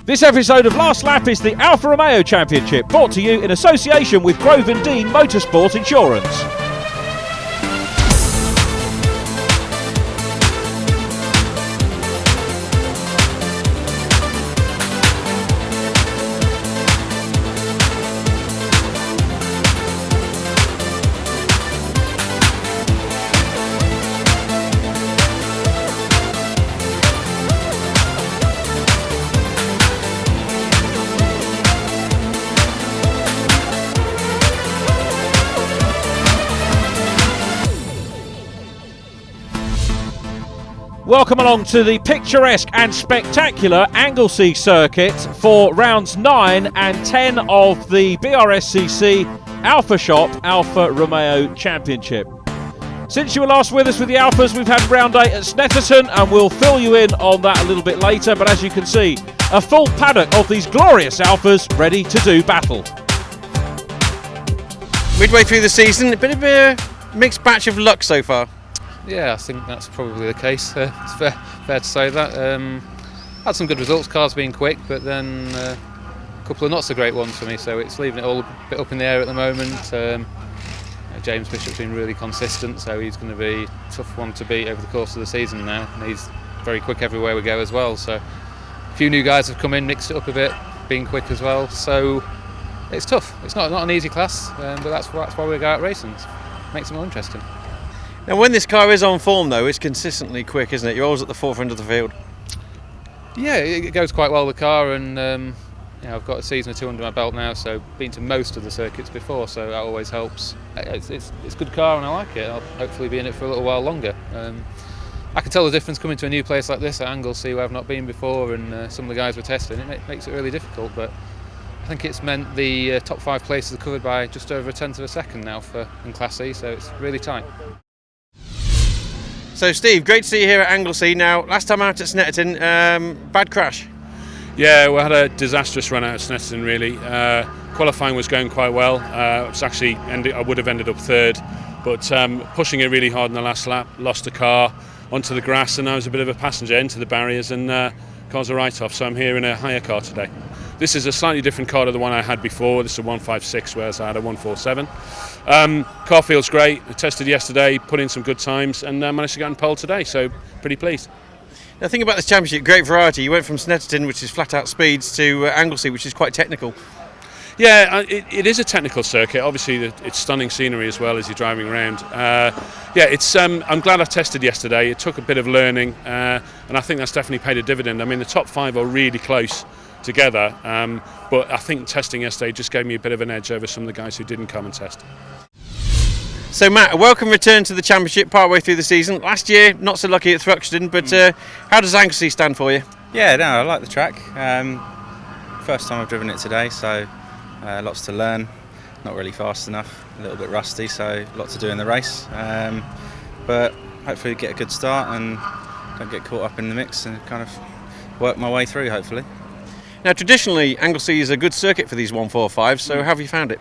This episode of Last Lap is the Alfa Romeo Championship, brought to you in association with Grove & Dean Motorsport Insurance. Welcome along to the picturesque and spectacular Anglesey circuit for rounds 9 and 10 of the BRSCC Alfashop Alfa Romeo Championship. Since you were last with us with the Alphas, we've had round 8 at Snetterton, and we'll fill you in on that a little bit later, but as you can see, a full paddock of these glorious Alphas ready to do battle. Midway through the season, a bit of a mixed batch of luck so far. Yeah, I think that's probably the case. It's fair to say that. Had some good results, cars being quick, but then a couple of not so great ones for me, so it's leaving it all a bit up in the air at the moment. James Bishop's been really consistent, so he's going to be a tough one to beat over the course of the season now, and he's very quick everywhere we go as well. So a few new guys have come in, mixed it up a bit, being quick as well, so it's tough. It's not an easy class, but that's why we go out racing. It makes it more interesting. Now, when this car is on form, though, it's consistently quick, isn't it? You're always at the forefront of the field. Yeah, it goes quite well, the car, and I've got a season or two under my belt now, so been to most of the circuits before, so that always helps. It's a good car and I like it. I'll hopefully be in it for a little while longer. I can tell the difference coming to a new place like this at Anglesey, where I've not been before, and some of the guys were testing. It makes it really difficult, but I think it's meant the top 5 places are covered by just over a tenth of a second now in Class C, so it's really tight. So Steve, great to see you here at Anglesey. Now, last time out at Snetterton, bad crash. Yeah, we had a disastrous run out at Snetterton really. Qualifying was going quite well. I would have ended up third, but pushing it really hard in the last lap, lost the car onto the grass, and I was a bit of a passenger into the barriers, and cars are right off, so I'm here in a higher car today. This is a slightly different car to the one I had before. This is a 156, whereas I had a 147. Car feels great. I tested yesterday, put in some good times, and managed to get on pole today, so pretty pleased. Now, think about this championship, great variety. You went from Snetterton, which is flat out speeds, to Anglesey, which is quite technical. Yeah, it is a technical circuit. Obviously, it's stunning scenery as well as you're driving around. I'm glad I tested yesterday. It took a bit of learning, and I think that's definitely paid a dividend. I mean, the top 5 are really close together, but I think testing yesterday just gave me a bit of an edge over some of the guys who didn't come and test. So Matt, a welcome return to the championship partway through the season. Last year, not so lucky at Thruxton, but how does Anglesey stand for you? Yeah, no, I like the track. First time I've driven it today, so lots to learn. Not really fast enough, a little bit rusty, so a lot to do in the race. But hopefully get a good start and don't get caught up in the mix and kind of work my way through, hopefully. Now, traditionally, Anglesey is a good circuit for these 145s, so how have you found it?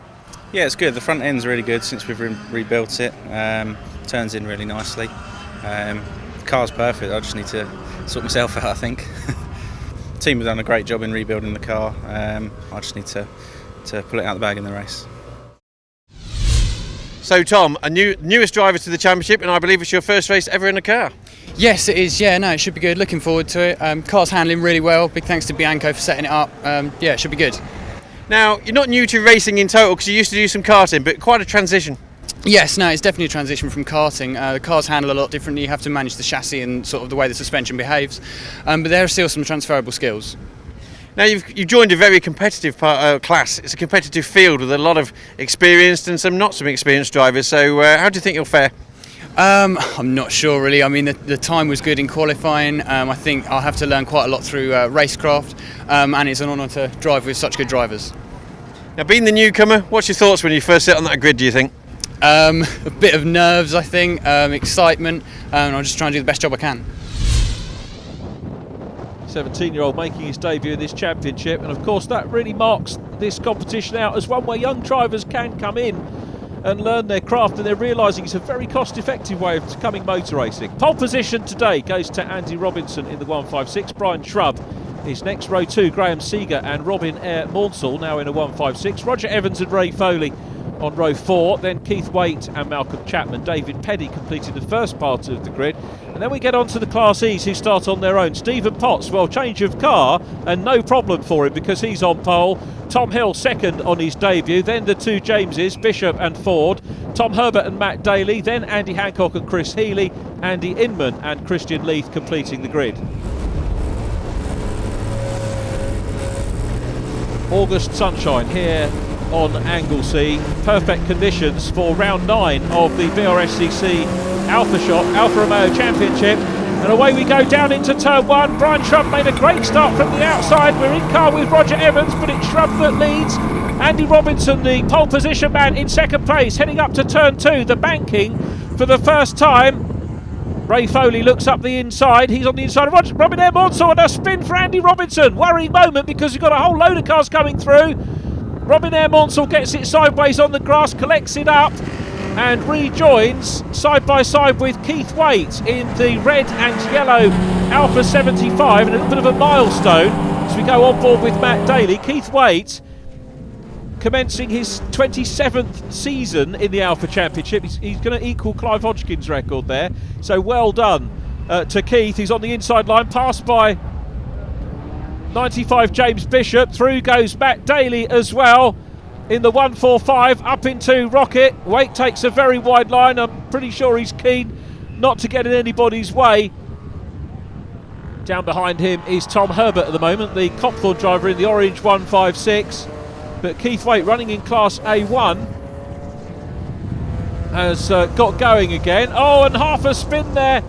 Yeah, it's good. The front end's really good since we've rebuilt it. Turns in really nicely. The car's perfect. I just need to sort myself out, I think. The team have done a great job in rebuilding the car. I just need to pull it out the bag in the race. So Tom, newest driver to the championship, and I believe it's your first race ever in a car. Yes, it is. Yeah, no, it should be good. Looking forward to it. Car's handling really well. Big thanks to Bianco for setting it up. Yeah, it should be good. Now, you're not new to racing in total because you used to do some karting, but quite a transition. Yes, no, it's definitely a transition from karting. The cars handle a lot differently. You have to manage the chassis and sort of the way the suspension behaves. But there are still some transferable skills. Now, you've joined a very competitive class. It's a competitive field with a lot of experienced and some not so experienced drivers. So how do you think you'll fare? I'm not sure really. I mean, the time was good in qualifying. I think I'll have to learn quite a lot through racecraft, and it's an honour to drive with such good drivers. Now, being the newcomer, what's your thoughts when you first sit on that grid, do you think? A bit of nerves, I think, excitement, and I'll just try and do the best job I can. 17-year-old making his debut in this championship, and of course that really marks this competition out as one where young drivers can come in and learn their craft, and they're realising it's a very cost-effective way of becoming motor racing. Pole position today goes to Andy Robinson in the 156, Brian Shrub is next. Row 2, Graham Seeger and Robin Eyre Maunsell, now in a 156. Roger Evans and Ray Foley on row 4, then Keith Waite and Malcolm Chapman. David Peddy completed the first part of the grid, and then we get on to the Class E's who start on their own. Stephen Potts, well, change of car and no problem for him because he's on pole. Tom Hill second on his debut, then the two Jameses, Bishop and Ford, Tom Herbert and Matt Daly, then Andy Hancock and Chris Healy, Andy Inman and Christian Leith completing the grid. August sunshine here on Anglesey. Perfect conditions for round 9 of the BRSCC Alfashop Alfa Romeo Championship. And away we go down into turn 1. Brian Shrubb made a great start from the outside. We're in car with Roger Evans, but it's Shrubb that leads. Andy Robinson, the pole position man, in second place, heading up to turn 2. The banking for the first time. Ray Foley looks up the inside. He's on the inside of Robin Eyre Maunsell, and a spin for Andy Robinson. Worrying moment because we've got a whole load of cars coming through. Robin Eyre Maunsell gets it sideways on the grass, collects it up and rejoins side by side with Keith Waite in the red and yellow Alfa 75, and a little bit of a milestone as we go on board with Matt Daly. Keith Waite commencing his 27th season in the Alfa Championship. He's going to equal Clive Hodgkin's record there, so well done to Keith. He's on the inside line, passed by 95 James Bishop. Through goes Matt Daly as well in the 145 up into Rocket. Waite takes a very wide line. I'm pretty sure he's keen not to get in anybody's way. Down behind him is Tom Herbert at the moment, the Copthorne driver in the orange 156. But Keith Waite, running in Class A1, has got going again. Oh, and half a spin there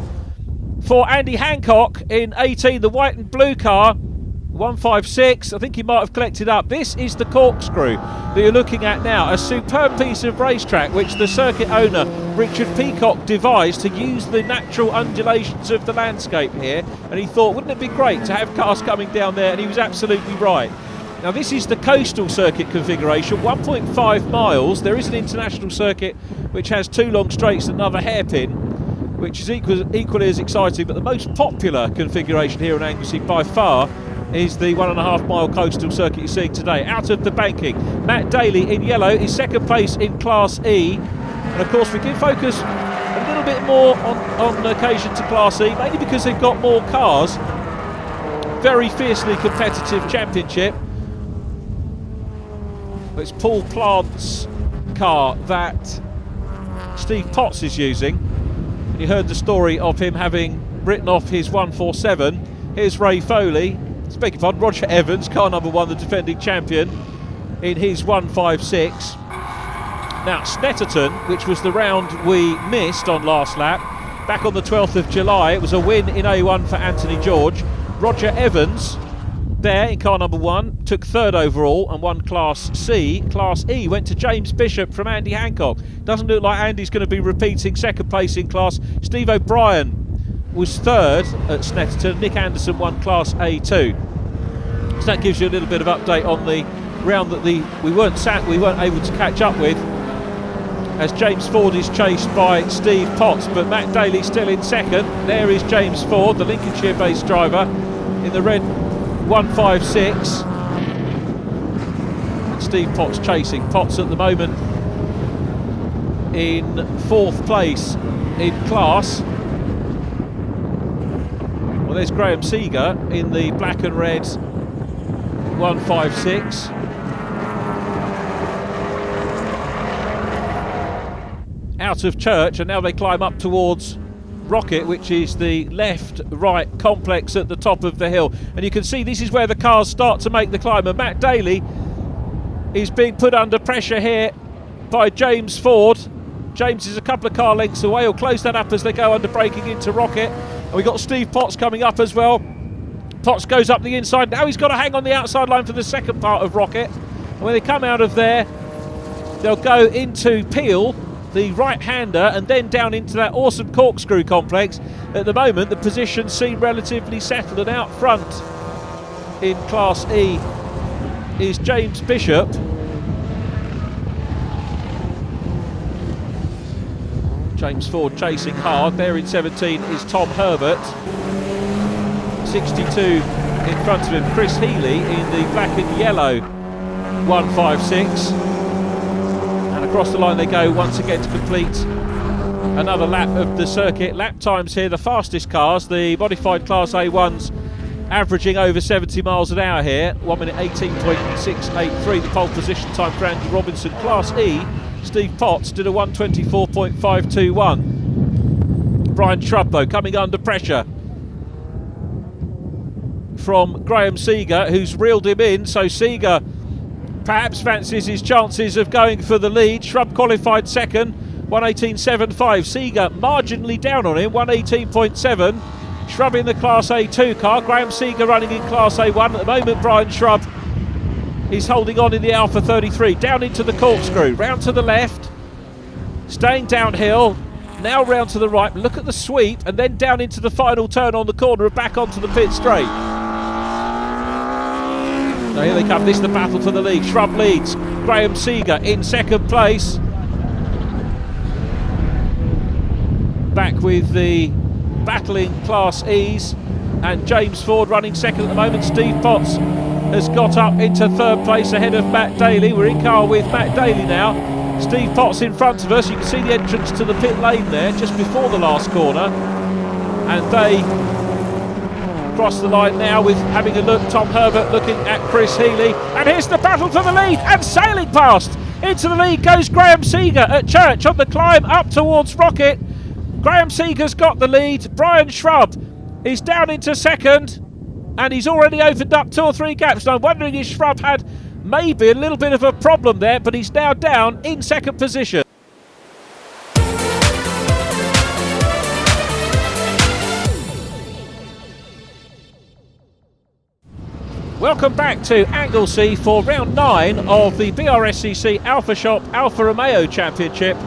for Andy Hancock in 18, the white and blue car. 156, I think he might have collected up. This is the corkscrew that you're looking at now, a superb piece of racetrack which the circuit owner Richard Peacock devised to use the natural undulations of the landscape here, and he thought, wouldn't it be great to have cars coming down there, and he was absolutely right. Now this is the coastal circuit configuration, 1.5 miles. There is an international circuit which has 2 long straights and another hairpin, which is equally as exciting, but the most popular configuration here in Anglesey by far is the 1.5 mile coastal circuit you're seeing today. Out of the banking, Matt Daly in yellow is second place in Class E, and of course we can focus a little bit more on occasion to Class E, mainly because they've got more cars. Very fiercely competitive championship. It's Paul Plant's car that Steve Potts is using. And you heard the story of him having written off his 147. Here's Ray Foley, beg your pardon, Roger Evans, car number 1, the defending champion, in his 156. Now Snetterton, which was the round we missed on last lap, back on the 12th of July, it was a win in A1 for Anthony George. Roger Evans there in car number 1 took 3rd overall and won Class C. Class E went to James Bishop from Andy Hancock. Doesn't look like Andy's going to be repeating second place in Class. Steve O'Brien was 3rd at Snetterton. Nick Anderson won Class A2. So that gives you a little bit of update on the round that we weren't able to catch up with, as James Ford is chased by Steve Potts, but Matt Daly still in second. There is James Ford, the Lincolnshire-based driver, in the red 156. And Steve Potts chasing. Potts at the moment in 4th place in class. Well, there's Graham Seeger in the black and red 156. Out of Church, and now they climb up towards Rocket, which is the left-right complex at the top of the hill. And you can see this is where the cars start to make the climb. And Matt Daly is being put under pressure here by James Ford. James is a couple of car lengths away. He'll close that up as they go under braking into Rocket. And we've got Steve Potts coming up as well. Potts goes up the inside. Now he's got to hang on the outside line for the second part of Rocket. And when they come out of there, they'll go into Peel, the right-hander, and then down into that awesome corkscrew complex. At the moment, the positions seem relatively settled, and out front in Class E is James Bishop. James Ford chasing hard. There in 17 is Tom Herbert. 62 in front of him, Chris Healy in the black and yellow 156. And across the line they go once again to complete another lap of the circuit. Lap times here, the fastest cars, the modified Class A1s, averaging over 70 miles an hour here. 1 minute 18.683, the pole position time for Andy Robinson. Class E, Steve Potts did a 124.521. Brian Shrub, though, coming under pressure from Graham Seeger, who's reeled him in. So Seeger perhaps fancies his chances of going for the lead. Shrub qualified second, 118.75. Seeger marginally down on him, 118.7. Shrub in the Class A2 car, Graham Seeger running in Class A1. At the moment, Brian Shrub is holding on in the Alfa 33. Down into the corkscrew, round to the left, staying downhill, now round to the right. Look at the sweep, and then down into the final turn on the corner and back onto the pit straight. Now here they come, this is the battle for the lead. Shrub leads, Graham Seeger in second place. Back with the battling Class E's, and James Ford running second at the moment. Steve Potts has got up into third place ahead of Matt Daly. We're in car with Matt Daly now. Steve Potts in front of us. You can see the entrance to the pit lane there just before the last corner, and they cross the line now with having a look. Tom Herbert looking at Chris Healy, and here's the battle for the lead, and sailing past into the lead goes Graham Seeger at Church on the climb up towards Rocket. Graham Seeger's got the lead. Brian Shrub is down into second, and he's already opened up 2 or 3 gaps. And I'm wondering if Shrub had maybe a little bit of a problem there, but he's now down in second position. Welcome back to Anglesey for round 9 of the BRSCC Alfashop Alfa Romeo Championship.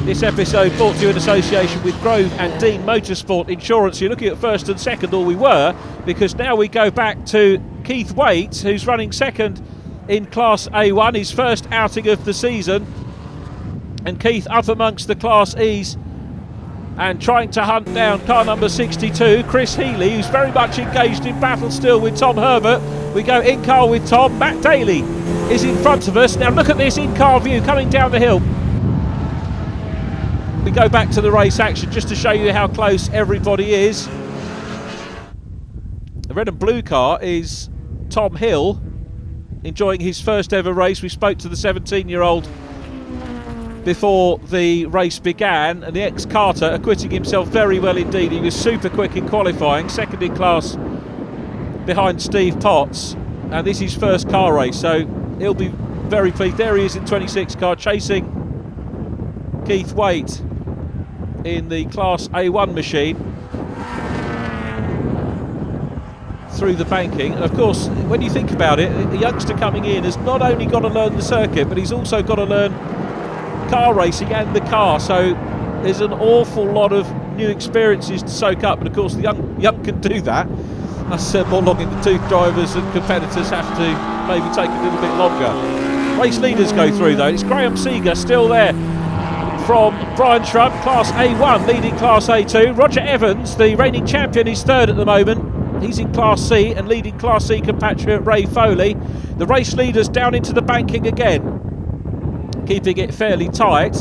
This episode brought to you in association with Grove and Dean Motorsport Insurance. You're looking at first and second, or we were, because now we go back to Keith Waite, who's running second in Class A1, his first outing of the season. And Keith up amongst the Class E's and trying to hunt down car number 62, Chris Healy, who's very much engaged in battle still with Tom Herbert. We go in car with Tom. Matt Daly is in front of us. Now look at this in-car view coming down the hill. We go back to the race action just to show you how close everybody is. The red and blue car is Tom Hill, enjoying his first ever race. We spoke to the 17-year-old before the race began, and the ex-Carter acquitting himself very well indeed. He was super quick in qualifying, second in class behind Steve Potts, and this is his first car race, so he'll be very pleased. There he is in 26 car, chasing Keith Waite in the Class A1 machine through the banking. And of course, when you think about it, the youngster coming in has not only got to learn the circuit, but he's also got to learn car racing and the car, so there's an awful lot of new experiences to soak up. And of course the young can do that. Us more long in the tooth drivers and competitors have to maybe take a little bit longer. Race leaders go through though. It's Graham Seeger still there from Brian Shrub, Class A1 leading Class A2. Roger Evans, the reigning champion, is third at the moment. He's in Class C and leading Class C compatriot Ray Foley. The race leaders down into the banking again, keeping it fairly tight.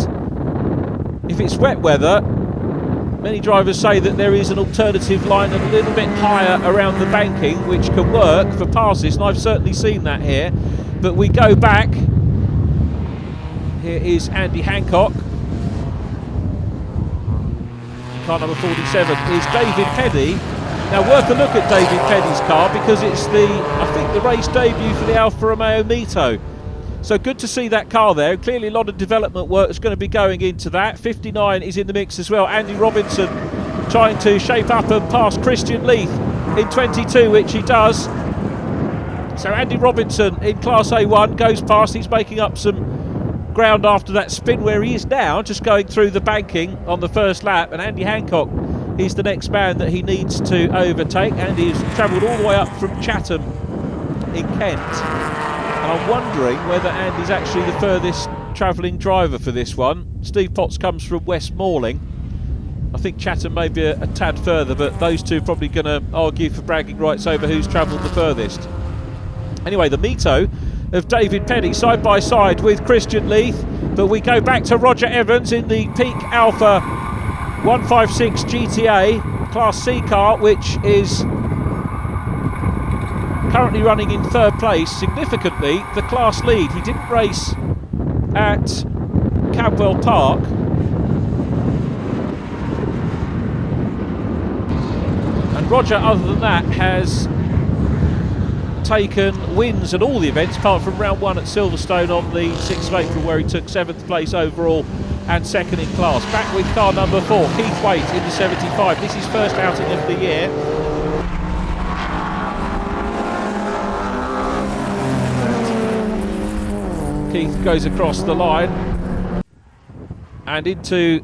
If it's wet weather, many drivers say that there is an alternative line a little bit higher around the banking which can work for passes, and I've certainly seen that here. But we go back. Here is Andy Hancock. Car number 47 is David Peddy. Now worth a look at David Peddy's car, because it's I think the race debut for the Alfa Romeo Mito. So good to see that car there. Clearly a lot of development work is going to be going into that. 59 is in the mix as well. Andy Robinson trying to shape up and pass Christian Leith in 22, which he does. So Andy Robinson in Class A1 goes past. He's making up some ground after that spin where he is now, just going through the banking on the first lap. And Andy Hancock is the next man that he needs to overtake. Andy has travelled all the way up from Chatham in Kent. And I'm wondering whether Andy's actually the furthest travelling driver for this one. Steve Potts comes from West Malling. I think Chatham may be a tad further, but those two probably going to argue for bragging rights over who's travelled the furthest. Anyway, the Mito of David Penny side by side with Christian Leith, but we go back to Roger Evans in the Peak Alpha 156 GTA Class C car, which is currently running in third place. Significantly, the class lead. He didn't race at Cadwell Park. And Roger, other than that, has taken wins at all the events apart from round 1 at Silverstone on the 6th of April, where he took 7th place overall and 2nd in class. Back with car number 4, Keith Waite in the 75. This is his first outing of the year. Keith goes across the line and into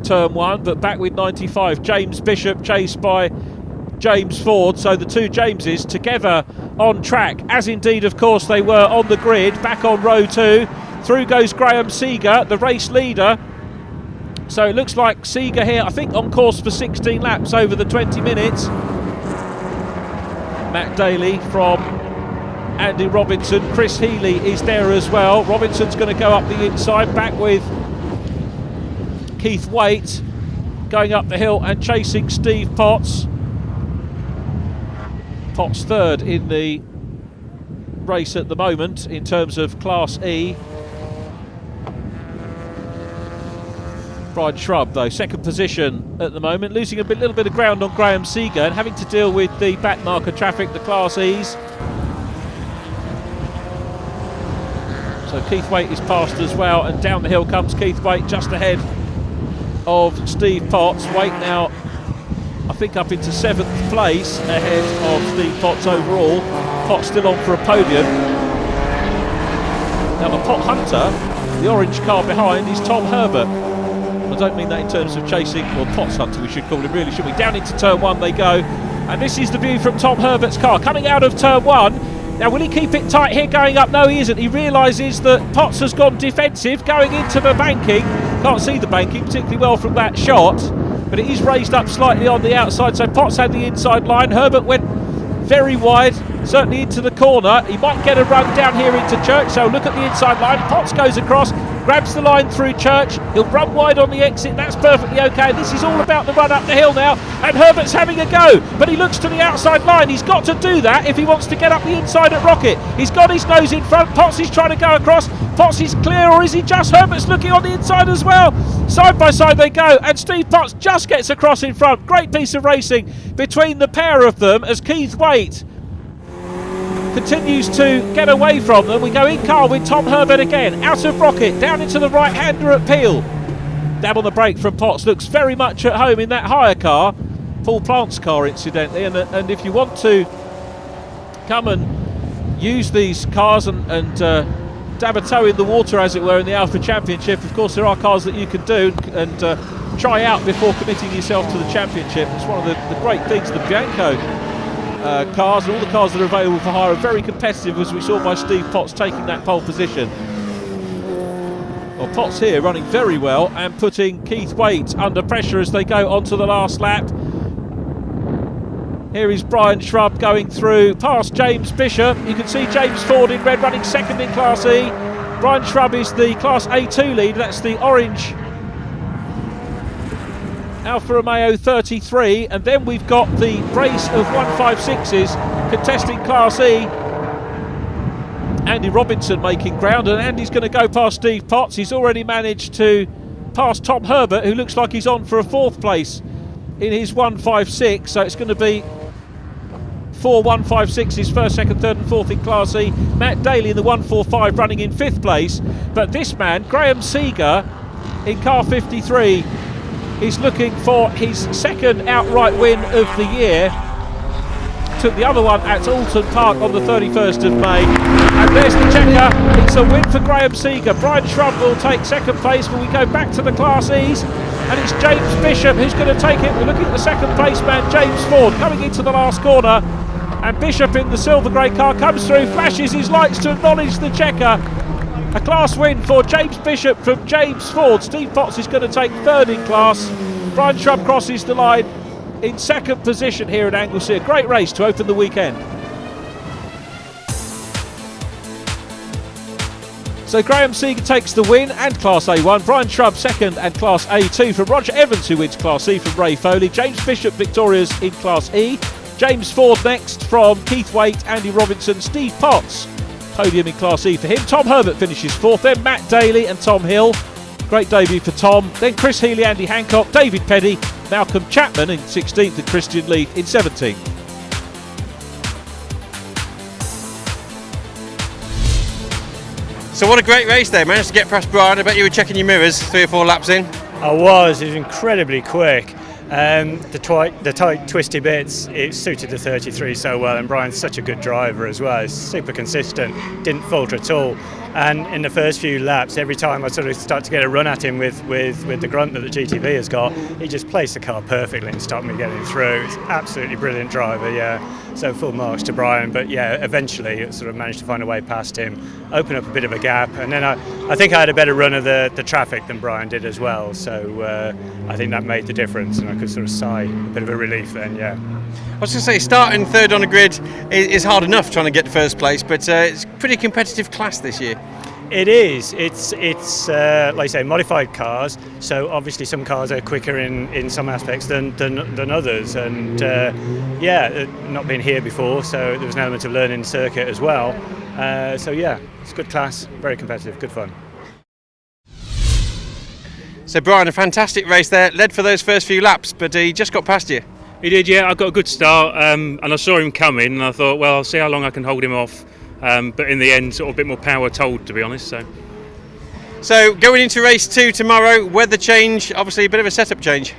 turn 1, but back with 95, James Bishop, chased by James Ford. So the two Jameses together on track, as indeed of course they were on the grid. Back on row 2, through goes Graham Seeger, the race leader. So it looks like Seeger here, I think, on course for 16 laps over the 20 minutes. Matt Daly from Andy Robinson, Chris Healy is there as well. Robinson's going to go up the inside, back with Keith Waite going up the hill and chasing Steve Potts. Potts third in the race at the moment in terms of Class E. Brian Shrub, though, second position at the moment, losing a little bit of ground on Graham Seeger and having to deal with the back marker traffic, the Class E's. So Keith Waite is passed as well, and down the hill comes Keith Waite just ahead of Steve Potts. Waite now, I think, up into 7th place ahead of Steve Potts overall. Potts still on for a podium. Now the Pot Hunter, the orange car behind, is Tom Herbert. I don't mean that in terms of chasing, or Potts Hunter we should call him really, should we? Down into turn 1 they go, and this is the view from Tom Herbert's car coming out of turn 1. Now will he keep it tight here going up? No, he isn't. He realises that Potts has gone defensive going into the banking. Can't see the banking particularly well from that shot, but it is raised up slightly on the outside, so Potts had the inside line. Herbert went very wide, certainly into the corner. He might get a run down here into Church, so look at the inside line. Potts goes across, grabs the line through Church. He'll run wide on the exit, that's perfectly okay. This is all about the run up the hill now, and Herbert's having a go, but he looks to the outside line. He's got to do that if he wants to get up the inside at Rocket. He's got his nose in front. Potts is trying to go across. Potts is clear, or is he just? Herbert's looking on the inside as well. Side by side they go, and Steve Potts just gets across in front. Great piece of racing between the pair of them as Keith Waite continues to get away from them. We go in car with Tom Herbert again, out of Rocket, down into the right-hander at Peel. Dab on the brake from Potts, looks very much at home in that hire car, Paul Plant's car incidentally, and if you want to come and use these cars and dab a toe in the water, as it were, in the Alpha Championship, of course there are cars that you can do and try out before committing yourself to the championship. It's one of the great things. The Bianco cars and all the cars that are available for hire are very competitive, as we saw by Steve Potts taking that pole position. Well, Potts here running very well and putting Keith Waite under pressure as they go onto the last lap. Here is Brian Shrub going through past James Bishop. You can see James Ford in red running second in Class E. Brian Shrub is the Class A2 lead. That's the orange Alfa Romeo 33. And then we've got the brace of 156s contesting Class E. Andy Robinson making ground, and Andy's going to go past Steve Potts. He's already managed to pass Tom Herbert, who looks like he's on for a 4th place in his 156. So it's going to be 4 156s, 1st, 2nd, 3rd and 4th in Class E. Matt Daly in the 145 running in 5th place. But this man, Graham Seeger, in car 53, is looking for his 2nd outright win of the year. Took the other one at Alton Park on the 31st of May. And there's the checker. It's a win for Graham Seeger. Brian Shrub will take 2nd place when we go back to the Class E's. And it's James Bishop who's going to take it. We're looking at the 2nd place man, James Ford, coming into the last corner. And Bishop in the silver grey car comes through, flashes his lights to acknowledge the checker. A class win for James Bishop from James Ford. Steve Potts is going to take 3rd in class. Brian Shrub crosses the line in second position here at Anglesey. A great race to open the weekend. So Graham Seeger takes the win and Class A1. Brian Shrub second and Class A2 from Roger Evans, who wins Class E from Ray Foley. James Bishop victorious in Class E. James Ford next from Keith Waite, Andy Robinson, Steve Potts. Podium in Class E for him. Tom Herbert finishes fourth. Then Matt Daly and Tom Hill. Great debut for Tom. Then Chris Healy, Andy Hancock, David Peddy, Malcolm Chapman in 16th and Christian Lee in 17th. So what a great race there. Managed to get past Brian. I bet you were checking your mirrors 3 or 4 laps in. I was. It was incredibly quick. The tight twisty bits, it suited the 33 so well, and Brian's such a good driver as well. He's super consistent, didn't falter at all. And in the first few laps, every time I sort of start to get a run at him with the grunt that the GTV has got, he just placed the car perfectly and stopped me getting through. It's absolutely brilliant driver, yeah. So full marks to Brian, but yeah, eventually it sort of managed to find a way past him, open up a bit of a gap, and then I think I had a better run of the traffic than Brian did as well. So I think that made the difference, and I could sort of sigh a bit of a relief then, yeah. I was going to say, starting third on the grid is hard enough trying to get to first place, but it's a pretty competitive class this year. It is. It's like I say, modified cars. So obviously some cars are quicker in some aspects than others. And not been here before, so there was an element of learning the circuit as well. So yeah, it's a good class, very competitive, good fun. So Brian, a fantastic race there. Led for those first few laps, but he just got past you. He did, yeah. I got a good start, and I saw him coming, and I thought, well, I'll see how long I can hold him off. But in the end, sort of a bit more power told, to be honest. So going into race 2 tomorrow, weather change, obviously a bit of a setup change.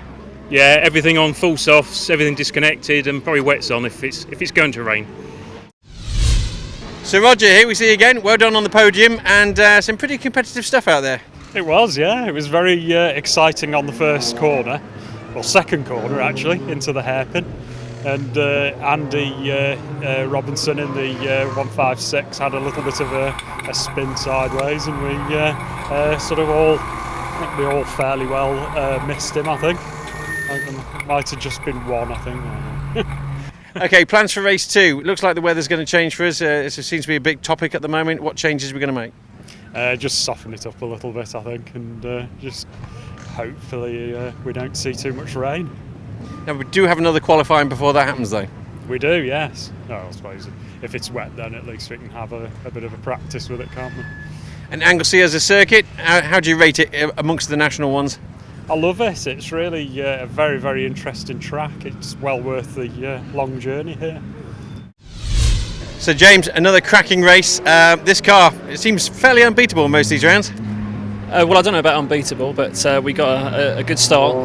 Yeah, everything on full softs, everything disconnected, and probably wets on if it's going to rain. So Roger, here we see you again. Well done on the podium, and some pretty competitive stuff out there. It was, yeah. It was very exciting on the first corner, or second corner actually, into the hairpin. And Andy Robinson in the 156 had a little bit of a spin sideways, and we sort of all fairly well missed him, I think. It might have just been one, I think. Okay, plans for race 2. Looks like the weather's going to change for us. It seems to be a big topic at the moment. What changes are we going to make? Just soften it up a little bit, I think, and just hopefully we don't see too much rain. Now, we do have another qualifying before that happens, though. We do, yes. Oh, I suppose if it's wet, then at least we can have a bit of a practice with it, can't we? And Anglesey as a circuit, how do you rate it amongst the national ones? I love it. It's really a very, very interesting track. It's well worth the long journey here. So James, another cracking race. This car, it seems fairly unbeatable most of these rounds. Well, I don't know about unbeatable, but we got a good start.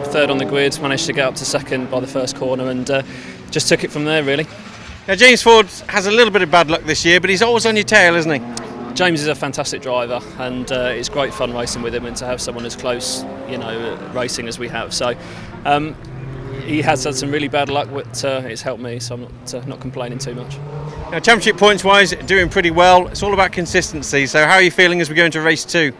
Third on the grid, managed to get up to second by the first corner, and just took it from there, really. Now, James Ford has a little bit of bad luck this year, but he's always on your tail, isn't he? James is a fantastic driver, and it's great fun racing with him, and to have someone as close, racing as we have. So he has had some really bad luck, but it's helped me, so I'm not complaining too much. Now, championship points-wise, doing pretty well. It's all about consistency. So how are you feeling as we go into race 2?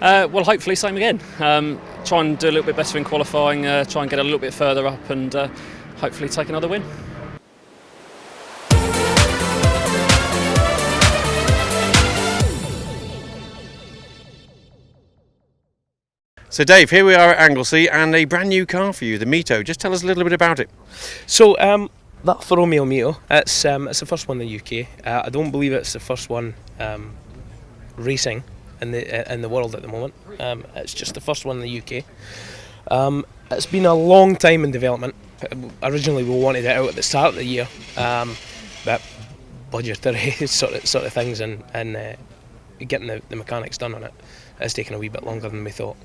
Well, hopefully same again. Try and do a little bit better in qualifying, try and get a little bit further up, and hopefully take another win. So Dave, here we are at Anglesey, and a brand new car for you, the Mito. Just tell us a little bit about it. So that Alfa Romeo Mito, it's the first one in the UK. I don't believe it's the first one racing in the world at the moment. It's just the first one in the UK. It's been a long time in development. Originally we wanted it out at the start of the year, but budgetary sort of things and getting the mechanics done on it has taken a wee bit longer than we thought.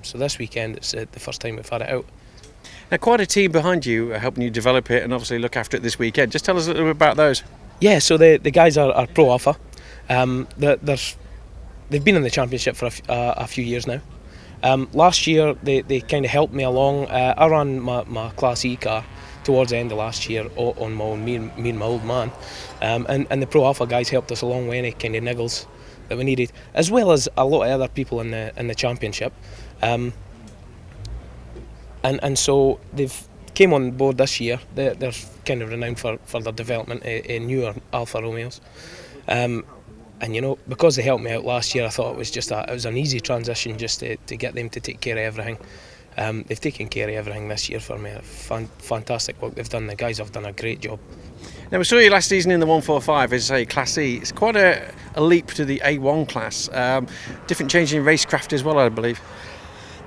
So this weekend it's the first time we've had it out. Now, quite a team behind you helping you develop it and obviously look after it this weekend. Just tell us a little bit about those. Yeah, so the guys are Pro Alpha. They've been in the championship for a few years now. Last year they kind of helped me along. I ran my Class E car towards the end of last year on my own, me and my old man. And the Pro Alpha guys helped us along with any kind of niggles that we needed, as well as a lot of other people in the championship. and so they've came on board this year. They're kind of renowned for their development in newer Alfa Romeos. And you know, because they helped me out last year, I thought it was an easy transition just to get them to take care of everything. They've taken care of everything this year for me. Fantastic work they've done. The guys have done a great job. Now, we saw you last season in the 145, as I say, Class E. It's quite a leap to the A1 class. Different change in racecraft as well, I believe.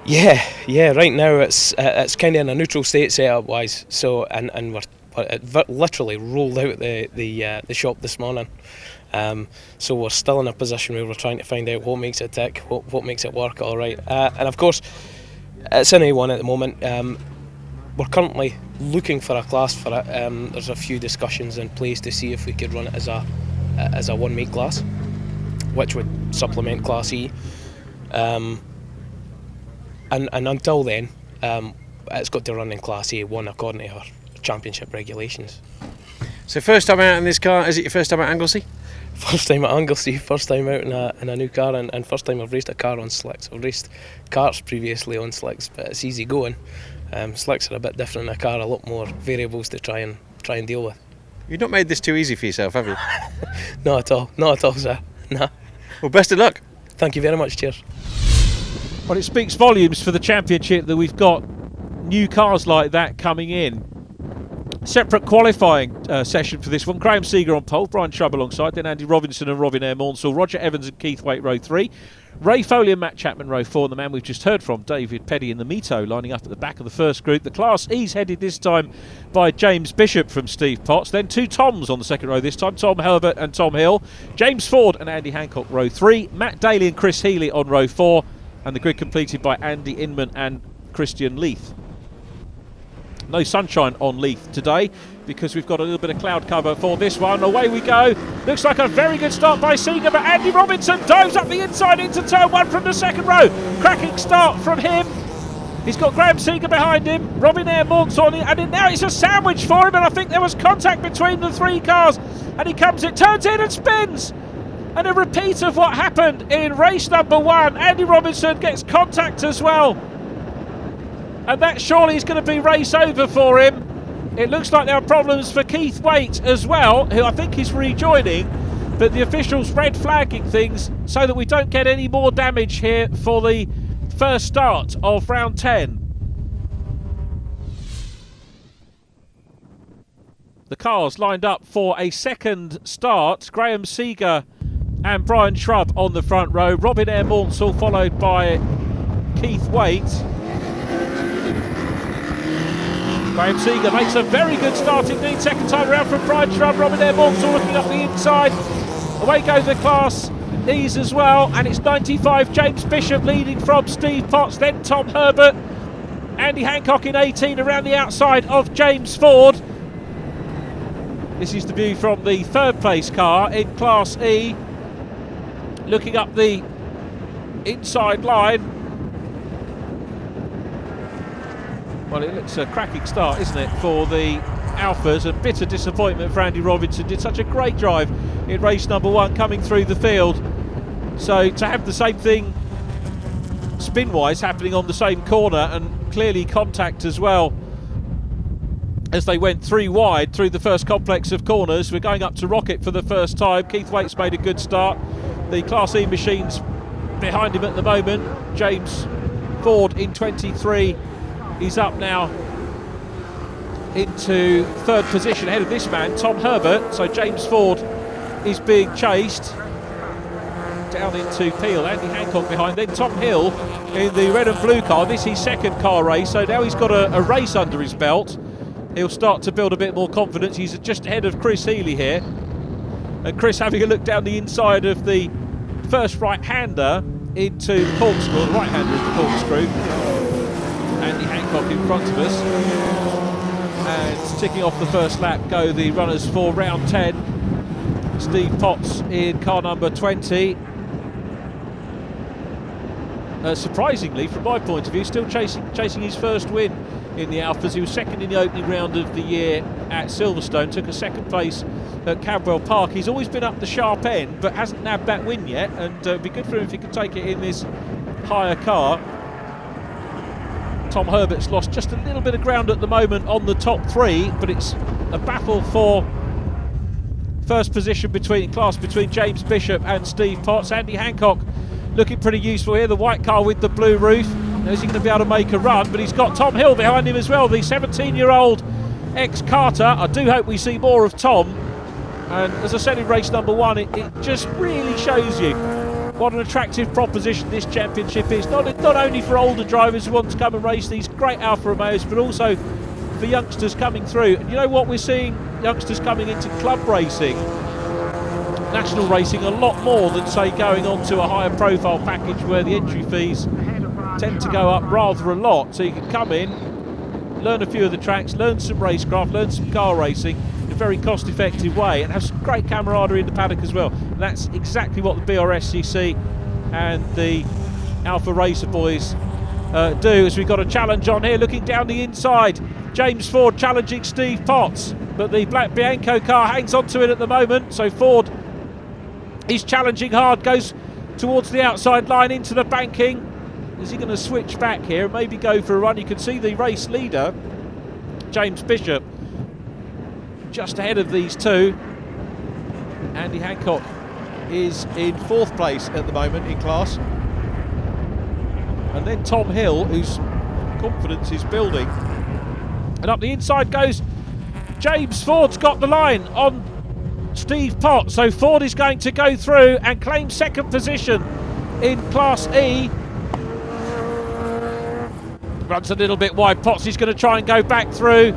Yeah. Right now it's kind of in a neutral state setup wise. So and we're literally rolled out the shop this morning. So we're still in a position where we're trying to find out what makes it tick, what makes it work all right. And of course, it's in A1 at the moment. We're currently looking for a class for it. There's a few discussions in place to see if we could run it as a one-make class, which would supplement Class E. And until then, it's got to run in Class A1 according to our championship regulations. So first time out in this car, is it your first time at Anglesey? First time at Anglesey, first time out in a new car, and first time I've raced a car on slicks. I've raced karts previously on slicks, but it's easy going. Slicks are a bit different in a car, a lot more variables to try and deal with. You've not made this too easy for yourself, have you? Not at all, sir. Nah. Well, best of luck. Thank you very much, cheers. Well, it speaks volumes for the championship that we've got new cars like that coming in. Separate qualifying session for this one. Graham Seeger on pole, Brian Chubb alongside, then Andy Robinson and Robin Eyre-Maunsell, Roger Evans and Keith Waite row 3, Ray Foley and Matt Chapman row 4, and the man we've just heard from, David Peddy in the Mito, lining up at the back of the first group. The Class E's headed this time by James Bishop from Steve Potts, then two Toms on the second row this time, Tom Herbert and Tom Hill, James Ford and Andy Hancock row 3, Matt Daly and Chris Healy on row 4, and the grid completed by Andy Inman and Christian Leith. No sunshine on Leith today because we've got a little bit of cloud cover for this one. Away we go. Looks like a very good start by Seeger, but Andy Robinson dives up the inside into turn 1 from the second row. Cracking start from him. He's got Graham Seeger behind him, Robin Eyre-Maunsell on it, and now it's a sandwich for him, and I think there was contact between the three cars, and he comes in, turns in and spins. And a repeat of what happened in race number 1. Andy Robinson gets contact as well. And that surely is going to be race over for him. It looks like there are problems for Keith Waite as well, who I think is rejoining, but the officials red flagging things so that we don't get any more damage here for the first start of round 10. The cars lined up for a second start. Graham Seeger and Brian Shrub on the front row, Robin Eyre-Maunsell followed by Keith Waite. Graham Seeger makes a very good start indeed. Second time around from Brian Shrub. Robin Eyre-Maunsell looking up the inside. Away goes the Class E's as well. And it's 95 James Bishop leading from Steve Potts. Then Tom Herbert. Andy Hancock in 18 around the outside of James Ford. This is the view from the third place car in Class E. Looking up the inside line. Well, it looks a cracking start, isn't it, for the Alphas. A bitter disappointment for Andy Robinson. Did such a great drive in race number 1 coming through the field. So to have the same thing spin-wise happening on the same corner, and clearly contact as well as they went 3 wide through the first complex of corners. We're going up to Rocket for the first time. Keith Waite's made a good start. The Class E machines behind him at the moment. James Ford in 23. He's up now into third position ahead of this man, Tom Herbert. So James Ford is being chased down into Peel. Andy Hancock behind, then Tom Hill in the red and blue car. This is his second car race, so now he's got a race under his belt. He'll start to build a bit more confidence. He's just ahead of Chris Healy here. And Chris having a look down the inside of the first right-hander into the corkscrew, the right-hander into the corkscrew. Andy Hancock in front of us, and ticking off the first lap go the runners for round 10. Steve Potts in car number 20. Surprisingly, from my point of view, still chasing his first win in the Alphas. He was second in the opening round of the year at Silverstone, took a second place at Cadwell Park. He's always been up the sharp end, but hasn't nabbed that win yet, and it'd be good for him if he could take it in this higher car. Tom Herbert's lost just a little bit of ground at the moment on the top three, but it's a battle for first position between James Bishop and Steve Potts. Andy Hancock looking pretty useful here, the white car with the blue roof. Is he going to be able to make a run? But he's got Tom Hill behind him as well, the 17-year-old ex-Carter. I do hope we see more of Tom. And as I said in race number one, it just really shows you what an attractive proposition this championship is. Not only for older drivers who want to come and race these great Alfa Romeos, but also for youngsters coming through. And you know what, we're seeing youngsters coming into club racing, national racing, a lot more than, say, going on to a higher profile package where the entry fees tend to go up rather a lot. So you can come in, learn a few of the tracks, learn some racecraft, learn some car racing in a very cost-effective way, and have some great camaraderie in the paddock as well. And that's exactly what the BRSCC and the Alfa Racer boys do, as we've got a challenge on here. Looking down the inside, James Ford challenging Steve Potts, but the black Bianco car hangs on to it at the moment. So Ford is challenging hard, goes towards the outside line into the banking. Is he going to switch back here and maybe go for a run? You can see the race leader, James Bishop, just ahead of these two. Andy Hancock is in 4th place at the moment in class. And then Tom Hill, whose confidence is building. And up the inside goes James Ford's got the line on Steve Potts. So Ford is going to go through and claim 2nd position in Class E. Runs a little bit wide. Potts is going to try and go back through,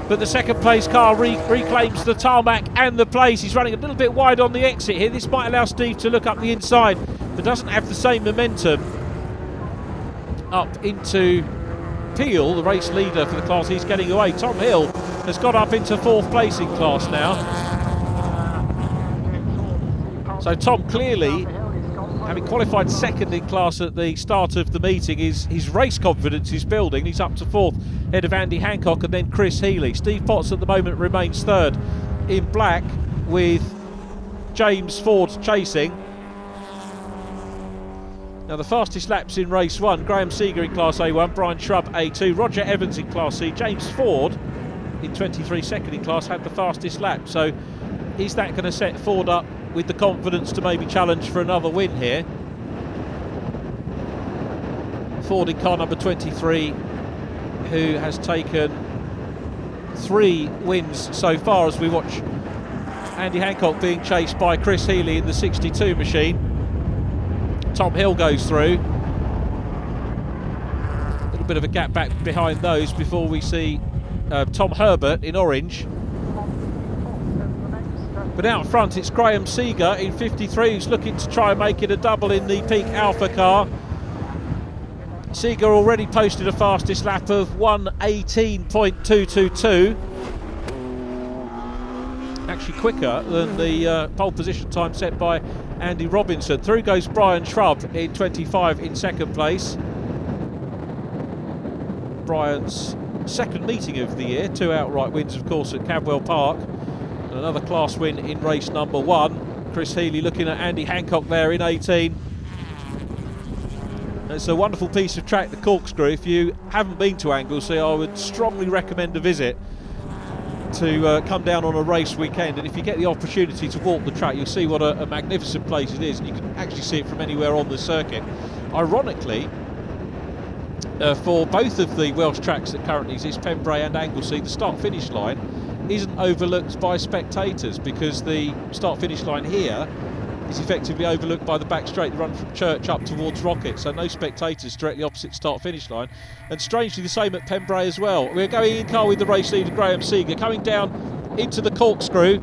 but the 2nd place car reclaims the tarmac and the place. He's running a little bit wide on the exit here. This might allow Steve to look up the inside, but doesn't have the same momentum up into Peel, the race leader for the class. He's getting away. Tom Hill has got up into 4th place in class now. So Tom, clearly, having qualified 2nd in class at the start of the meeting, his race confidence is building. He's up to 4th, ahead of Andy Hancock and then Chris Healy. Steve Potts at the moment remains 3rd in black, with James Ford chasing. Now the fastest laps in race 1, Graham Seeger in Class A1, Brian Shrub A2, Roger Evans in Class C, James Ford in 23 second in class had the fastest lap. So is that going to set Ford up with the confidence to maybe challenge for another win here? Ford in car number 23, who has taken 3 wins so far as we watch Andy Hancock being chased by Chris Healy in the 62 machine. Tom Hill goes through. A little bit of a gap back behind those before we see Tom Herbert in orange. But out front it's Graham Seeger in 53 who's looking to try and make it a double in the Peak Alpha car. Seeger already posted a fastest lap of 1:18.222. Actually quicker than the pole position time set by Andy Robinson. Through goes Brian Shrub in 25 in 2nd place. Brian's 2nd meeting of the year, 2 outright wins of course at Cadwell Park. And another class win in race number 1. Chris Healy looking at Andy Hancock there in 18. It's a wonderful piece of track, the Corkscrew. If you haven't been to Anglesey, I would strongly recommend a visit to come down on a race weekend. And if you get the opportunity to walk the track, you'll see what a magnificent place it is, and you can actually see it from anywhere on the circuit. Ironically, for both of the Welsh tracks that currently exist, Pembrey and Anglesey, the start-finish line isn't overlooked by spectators, because the start-finish line here is effectively overlooked by the back straight, the run from Church up towards Rocket, so no spectators directly opposite start-finish line. And strangely the same at Pembrey as well. We're going in car with the race leader Graham Seeger, coming down into the Corkscrew,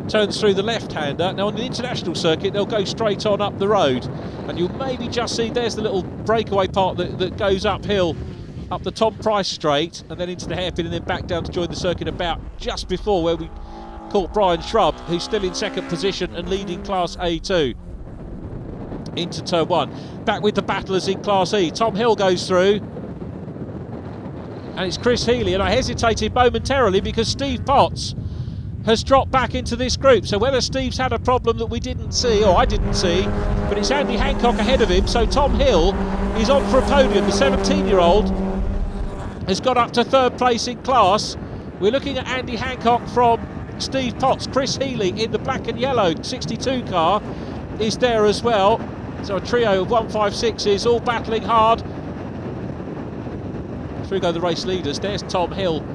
turns through the left-hander. Now on the international circuit they'll go straight on up the road, and you'll maybe just see there's the little breakaway part that goes uphill up the Tom Price straight and then into the hairpin and then back down to join the circuit about just before where we caught Brian Shrub, who's still in 2nd position and leading Class A2 into turn 1. Back with the battlers in Class E. Tom Hill goes through, and it's Chris Healy, and I hesitated momentarily because Steve Potts has dropped back into this group. So whether Steve's had a problem that we didn't see, or I didn't see, but it's Andy Hancock ahead of him. So Tom Hill is on for a podium. The 17-year-old has got up to third place in class. We're looking at Andy Hancock from Steve Potts. Chris Healy in the black and yellow 62 car is there as well. So a trio of 156s all battling hard. Through go the race leaders. There's Tom Hill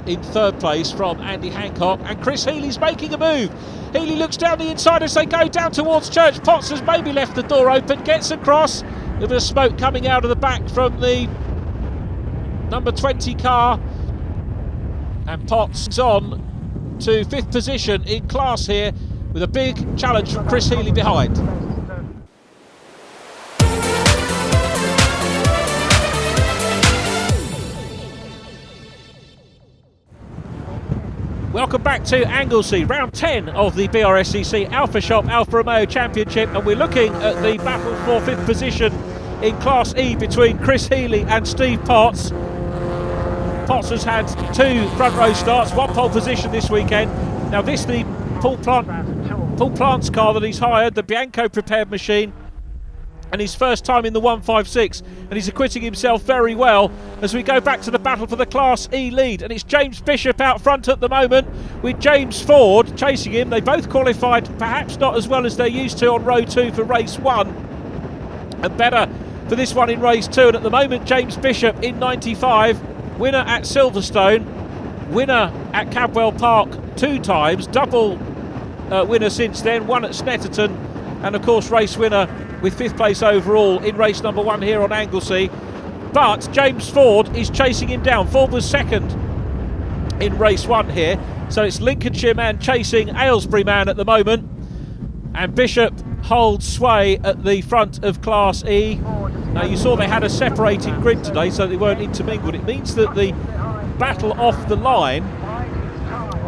in third place from Andy Hancock, and Chris Healy's making a move. Healy looks down the inside as they go down towards Church. Potts has maybe left the door open, gets across. A bit of smoke coming out of the back from the number 20 car, and Potts is on to 5th position in class here with a big challenge from Chris Healy behind. Welcome back to Anglesey, round 10 of the BRSCC Alfashop Alfa Romeo Championship, and we're looking at the battle for 5th position in Class E between Chris Healy and Steve Potts. Potts has had 2 front row starts, 1 pole position this weekend. Now this the Paul Plant's car that he's hired, the Bianco prepared machine, and his first time in the 156, and he's acquitting himself very well as we go back to the battle for the Class E lead. And it's James Bishop out front at the moment with James Ford chasing him. They both qualified perhaps not as well as they're used to on row 2 for race 1, and better for this one in race 2. And at the moment James Bishop in 95, winner at Silverstone, winner at Cadwell Park 2 times, double winner since then, one at Snetterton, and of course race winner with 5th place overall in race number 1 here on Anglesey. But James Ford is chasing him down. Ford was 2nd in race 1 here, so it's Lincolnshire man chasing Aylesbury man at the moment, and Bishop holds sway at the front of Class E. Now you saw they had a separated grid today, so they weren't intermingled. It means that the battle off the line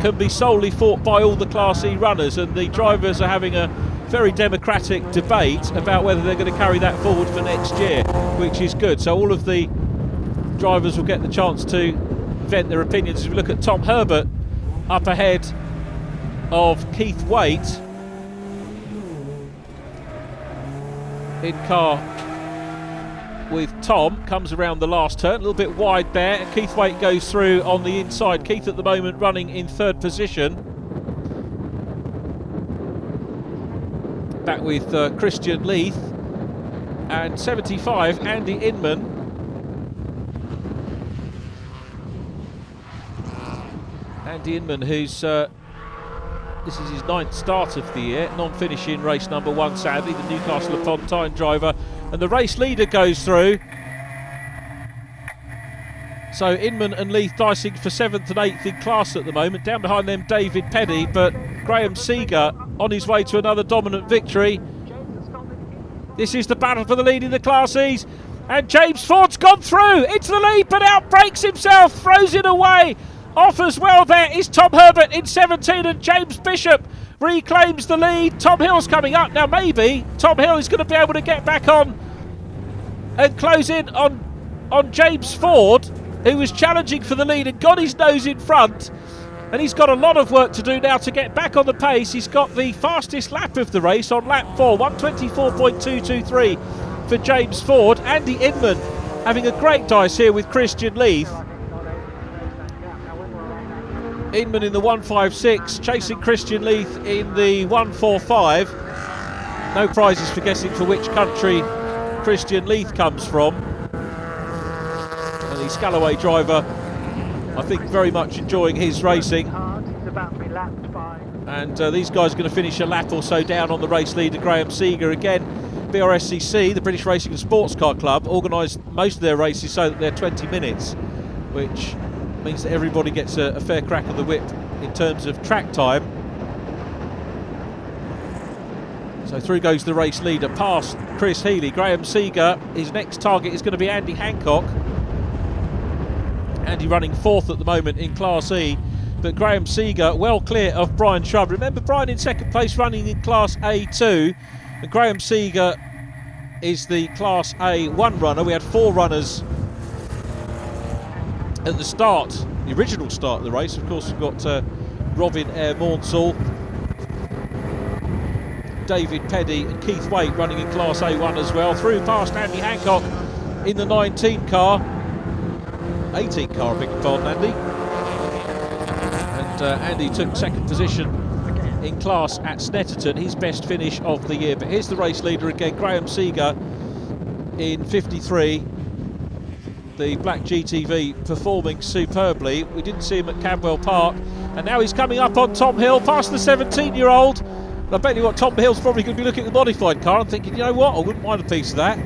can be solely fought by all the Class E runners, and the drivers are having a very democratic debate about whether they're going to carry that forward for next year, which is good. So all of the drivers will get the chance to vent their opinions. As we look at Tom Herbert up ahead of Keith Waite in car with Tom, comes around the last turn, a little bit wide there, and Keith Waite goes through on the inside. Keith at the moment running in 3rd position. Back with Christian Leith, and 75 Andy Inman. Andy Inman, who's this is his 9th start of the year, non-finish in race number 1 sadly, the Newcastle upon Tyne driver, and the race leader goes through. So Inman and Leith dicing for 7th and 8th in class at the moment. Down behind them David Peddy, but Graham Seeger on his way to another dominant victory. This is the battle for the lead in the Class E's, and James Ford's gone through into the lead but outbrakes himself, throws it away. Off as well there is Tom Herbert in 17, and James Bishop reclaims the lead. Tom Hill's coming up. Now maybe Tom Hill is going to be able to get back on and close in on James Ford, who was challenging for the lead and got his nose in front, and he's got a lot of work to do now to get back on the pace. He's got the fastest lap of the race on lap 4, 1:24.223 for James Ford. Andy Inman having a great dice here with Christian Leith. Inman in the 156 chasing Christian Leith in the 145. No prizes for guessing for which country Christian Leith comes from. The Scalloway driver, I think, very much enjoying his racing, and these guys are going to finish a lap or so down on the race leader Graham Seeger. Again, BRSCC, the British Racing and Sports Car Club, organised most of their races so that they're 20 minutes, which means that everybody gets a fair crack of the whip in terms of track time. So through goes the race leader past Chris Healy. Graham Seeger, his next target is going to be Andy Hancock. Andy running 4th at the moment in Class E, but Graham Seeger well clear of Brian Shrub. Remember, Brian in 2nd place running in Class A2, and Graham Seeger is the Class A1 runner. We had 4 runners at the start, the original start of the race. Of course, we've got Robin Air Maunsell, David Peddy and Keith Waite running in Class A1 as well. Through past Andy Hancock in the 18 car, I beg your pardon, Andy. And Andy took second position in class at Snetterton, his best finish of the year. But here's the race leader again, Graham Seeger in 53. The black GTV performing superbly. We didn't see him at Camwell Park, and now he's coming up on Tom Hill past the 17-year-old. I bet you what, Tom Hill's probably going to be looking at the modified car and thinking, you know what, I wouldn't mind a piece of that.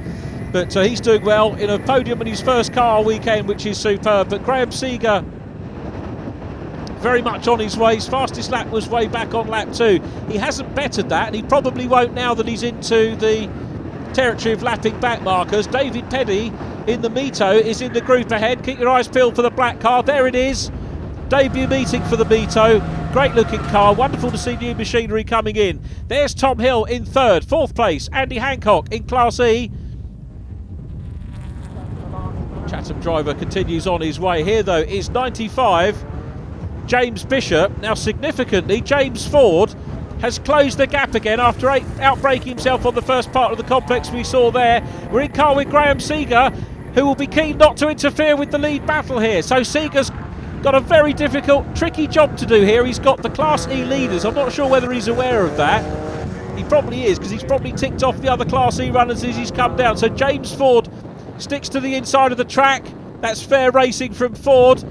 But he's doing well in a podium in his first car all weekend, which is superb. But Graham Seeger very much on his way. His fastest lap was way back on lap 2. He hasn't bettered that, and he probably won't now that he's into the territory of lapping back markers. David Peddy in the Mito is in the group ahead. Keep your eyes peeled for the black car. There it is. Debut meeting for the Mito. Great looking car. Wonderful to see new machinery coming in. There's Tom Hill in third. Fourth place, Andy Hancock in Class E. Chatham driver continues on his way. Here though is 95, James Bishop. Now significantly, James Ford has closed the gap again after outbraking himself on the first part of the complex we saw there. We're in car with Graham Seeger, who will be keen not to interfere with the lead battle here. So Seeger's got a very difficult, tricky job to do here. He's got the Class E leaders. I'm not sure whether he's aware of that. He probably is, because he's probably ticked off the other Class E runners as he's come down. So James Ford sticks to the inside of the track. That's fair racing from Ford,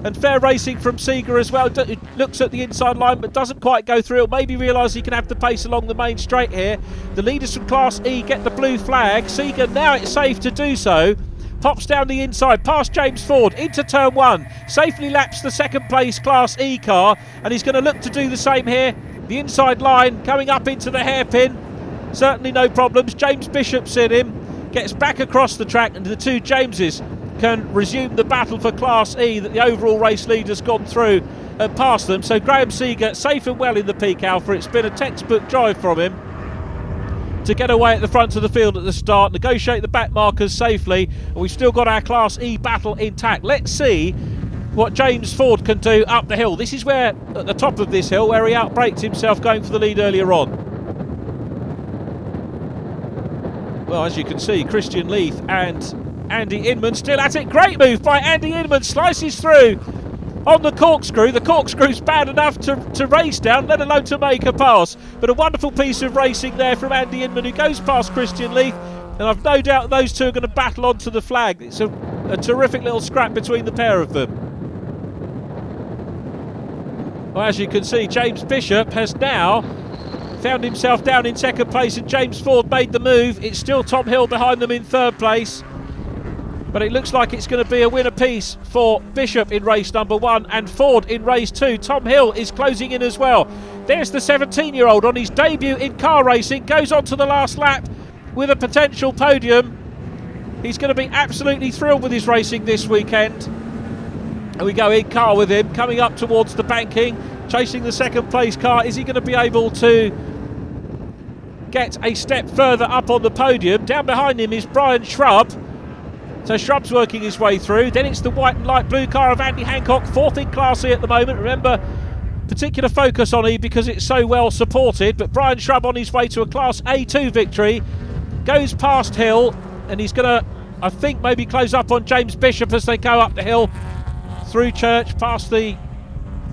and fair racing from Seeger as well. It looks at the inside line but doesn't quite go through. Maybe realise he can have the pace along the main straight here. The leaders from Class E get the blue flag. Seeger, now it's safe to do so, pops down the inside past James Ford into turn 1, safely laps the second place Class E car, and he's going to look to do the same here. The inside line coming up into the hairpin, certainly no problems. James Bishop's in him, gets back across the track, and the two Jameses can resume the battle for Class E that the overall race leader's gone through and past them. So Graham Seeger safe and well in the Peak Alpha. It's been a textbook drive from him to get away at the front of the field at the start, negotiate the back markers safely, and we've still got our Class E battle intact. Let's see what James Ford can do up the hill. This is where, at the top of this hill, where he outbraked himself going for the lead earlier on. Well, as you can see, Christian Leith and Andy Inman still at it. Great move by Andy Inman, slices through on the corkscrew. The corkscrew's bad enough to race down, let alone to make a pass. But a wonderful piece of racing there from Andy Inman, who goes past Christian Leith, and I've no doubt those two are going to battle onto the flag. It's a terrific little scrap between the pair of them. Well, as you can see, James Bishop has now found himself down in second place, and James Ford made the move. It's still Tom Hill behind them in third place, but it looks like it's going to be a win apiece for Bishop in race number 1 and Ford in race 2. Tom Hill is closing in as well. There's the 17-year-old on his debut in car racing, goes on to the last lap with a potential podium. He's going to be absolutely thrilled with his racing this weekend. And we go in car with him, coming up towards the banking, chasing the second place car. Is he going to be able to get a step further up on the podium? Down behind him is Brian Shrub. So Shrub's working his way through. Then it's the white and light blue car of Andy Hancock, fourth in Class E at the moment. Remember, particular focus on E because it's so well supported. But Brian Shrub on his way to a Class A2 victory. Goes past Hill, and he's going to, I think, maybe close up on James Bishop as they go up the hill through Church, past the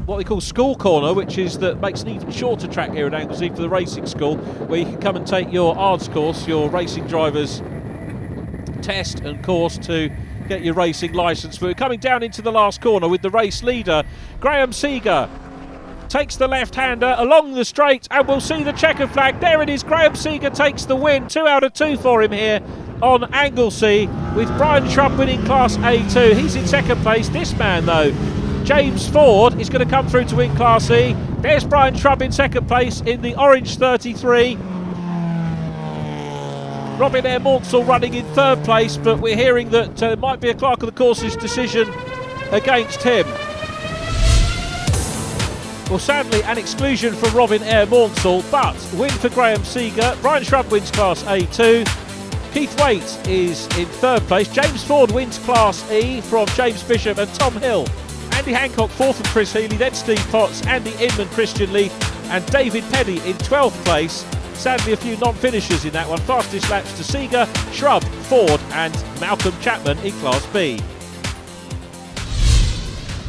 what they call school corner, which is that makes an even shorter track here at Anglesey for the racing school, where you can come and take your ARDS course, your racing driver's test and course, to get your racing licence. But we're coming down into the last corner with the race leader, Graham Seeger. Takes the left-hander along the straight, and we'll see the checker flag. There it is, Graham Seeger takes the win. 2 out of 2 for him here on Anglesey, with Brian Shrub winning Class A2. He's in second place. This man, though, James Ford, is going to come through to win Class E. There's Brian Shrub in second place in the orange 33. Robin Air Maunsell running in third place, but we're hearing that it might be a clerk of the course's decision against him. Well, sadly, an exclusion from Robin Air Maunsell, but win for Graham Seeger. Brian Shrub wins Class A2. Keith Waite is in third place. James Ford wins Class E from James Bishop, and Tom Hill Andy Hancock 4th from Chris Healy, then Steve Potts, Andy Inman, Christian Lee and David Peddy in 12th place. Sadly a few non-finishers in that one. Fastest laps to Seeger, Shrub, Ford and Malcolm Chapman in Class B.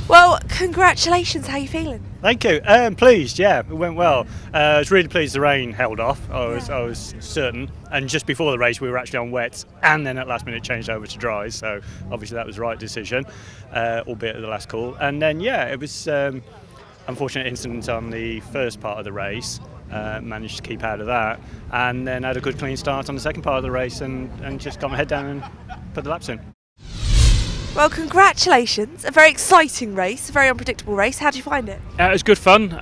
Well, congratulations, how are you feeling? Thank you. Pleased, yeah, it went well. I was really pleased the rain held off. I was certain. And just before the race, we were actually on wet, and then at last minute changed over to dry. So obviously that was the right decision, albeit at the last call. And then it was unfortunate incident on the first part of the race. Managed to keep out of that, and then had a good clean start on the second part of the race, and just got my head down and put the laps in. Well, congratulations. A very exciting race, a very unpredictable race. How did you find it? It was good fun.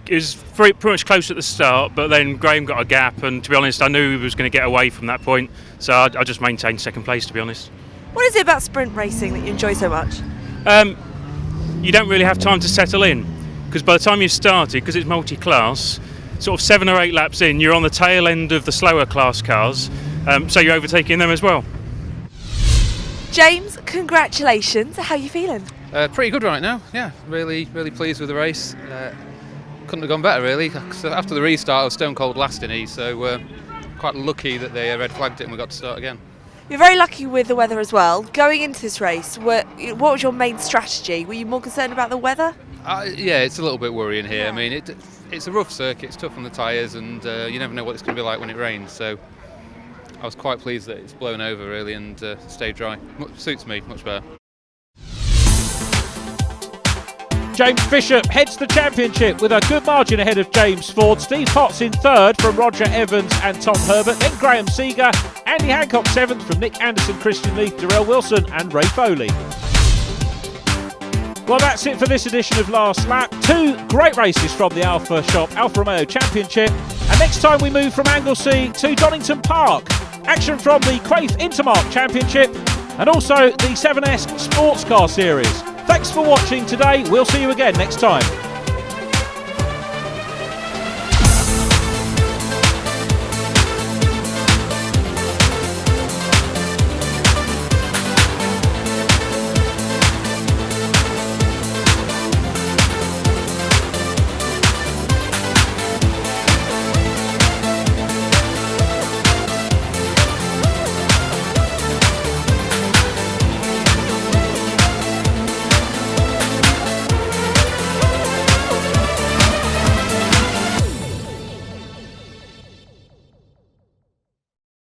It was pretty much close at the start, but then Graham got a gap, and to be honest, I knew he was going to get away from that point, so I just maintained second place, to be honest. What is it about sprint racing that you enjoy so much? You don't really have time to settle in, because by the time you've started, because it's multi-class, sort of 7 or 8 laps in, you're on the tail end of the slower class cars, so you're overtaking them as well. James, congratulations. How are you feeling? Pretty good right now, yeah. Really pleased with the race. Couldn't have gone better, really. So after the restart, I was stone cold last in E, so quite lucky that they red flagged it and we got to start again. You're very lucky with the weather as well. Going into this race, what was your main strategy? Were you more concerned about the weather? Yeah, it's a little bit worrying here. I mean, it's a rough circuit, it's tough on the tyres, and you never know what it's going to be like when it rains. So I was quite pleased that it's blown over, really, and stayed dry. Suits me much better. James Bishop heads the championship with a good margin ahead of James Ford. Steve Potts in 3rd from Roger Evans and Tom Herbert. Then Graham Seeger. Andy Hancock 7th from Nick Anderson, Christian Lee, Darrell Wilson and Ray Foley. Well, that's it for this edition of Last Lap. 2 great races from the Alfashop Alfa Romeo Championship. And next time we move from Anglesey to Donington Park. Action from the Quaife Intermark Championship and also the 7S Sports Car Series. Thanks for watching today. We'll see you again next time.